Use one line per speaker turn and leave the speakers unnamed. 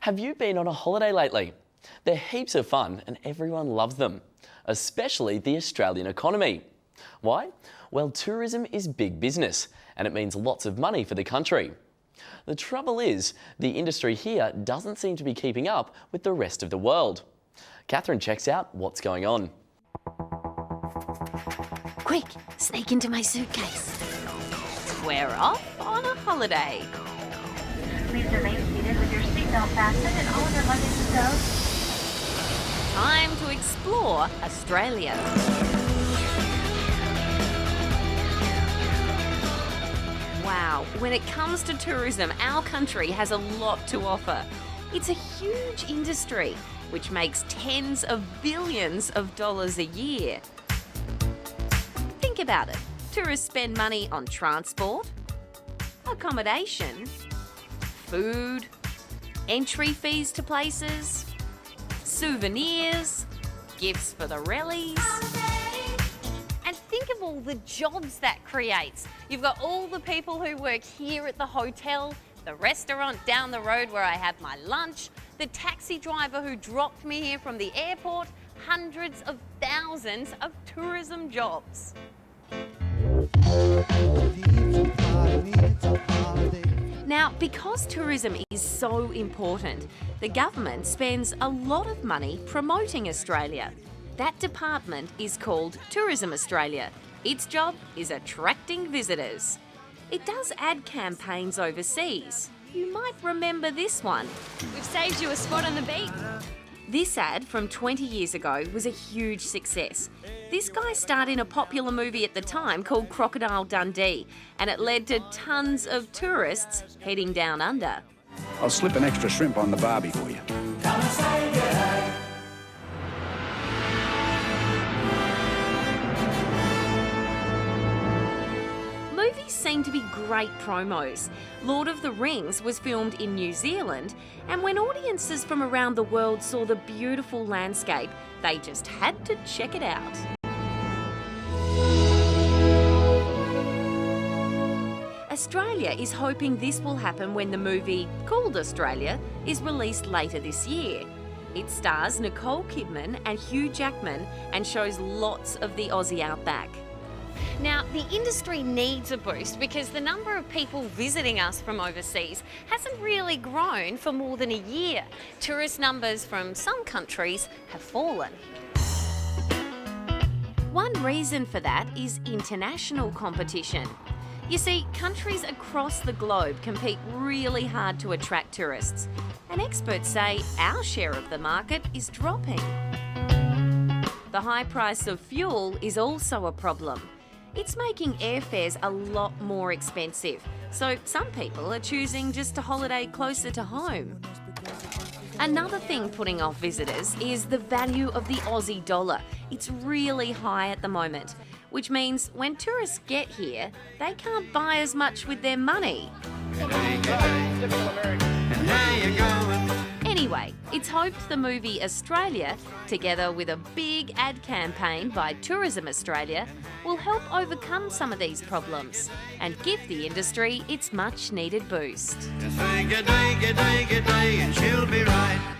Have you been on a holiday lately? They're heaps of fun and everyone loves them, especially the Australian economy. Why? Well, tourism is big business and it means lots of money for the country. The trouble is, the industry here doesn't seem to be keeping up with the rest of the world. Catherine checks out what's going on.
Quick, sneak into my suitcase. We're off on a holiday.
Please remain seated with your seatbelt fastened and all of your luggage stowed.
Time to explore Australia. Wow, when it comes to tourism, our country has a lot to offer. It's a huge industry, which makes tens of billions of dollars a year. Think about it. Tourists spend money on transport, accommodation, food, entry fees to places, souvenirs, gifts for the rallies. And think of all the jobs that creates. You've got all the people who work here at the hotel, the restaurant down the road where I have my lunch, the taxi driver who dropped me here from the airport, hundreds of thousands of tourism jobs. Now, because tourism is so important, the government spends a lot of money promoting Australia. That department is called Tourism Australia. Its job is attracting visitors. It does ad campaigns overseas. You might remember this one.
We've saved you a spot on the beach.
This ad from 20 years ago was a huge success. This guy starred in a popular movie at the time called Crocodile Dundee, and it led to tons of tourists heading down under.
I'll slip an extra shrimp on the barbie for you.
Movies seem to be great promos. Lord of the Rings was filmed in New Zealand, and when audiences from around the world saw the beautiful landscape, they just had to check it out. Australia is hoping this will happen when the movie, called Australia, is released later this year. It stars Nicole Kidman and Hugh Jackman and shows lots of the Aussie outback.
Now, the industry needs a boost because the number of people visiting us from overseas hasn't really grown for more than a year. Tourist numbers from some countries have fallen.
One reason for that is international competition. You see, countries across the globe compete really hard to attract tourists, and experts say our share of the market is dropping. The high price of fuel is also a problem. It's making airfares a lot more expensive, so some people are choosing just to holiday closer to home. Another thing putting off visitors is the value of the Aussie dollar. It's really high at the moment, which means when tourists get here, they can't buy as much with their money. Anyway, it's hoped the movie Australia, together with a big ad campaign by Tourism Australia, will help overcome some of these problems and give the industry its much needed boost.
Just think a day, and she'll be right.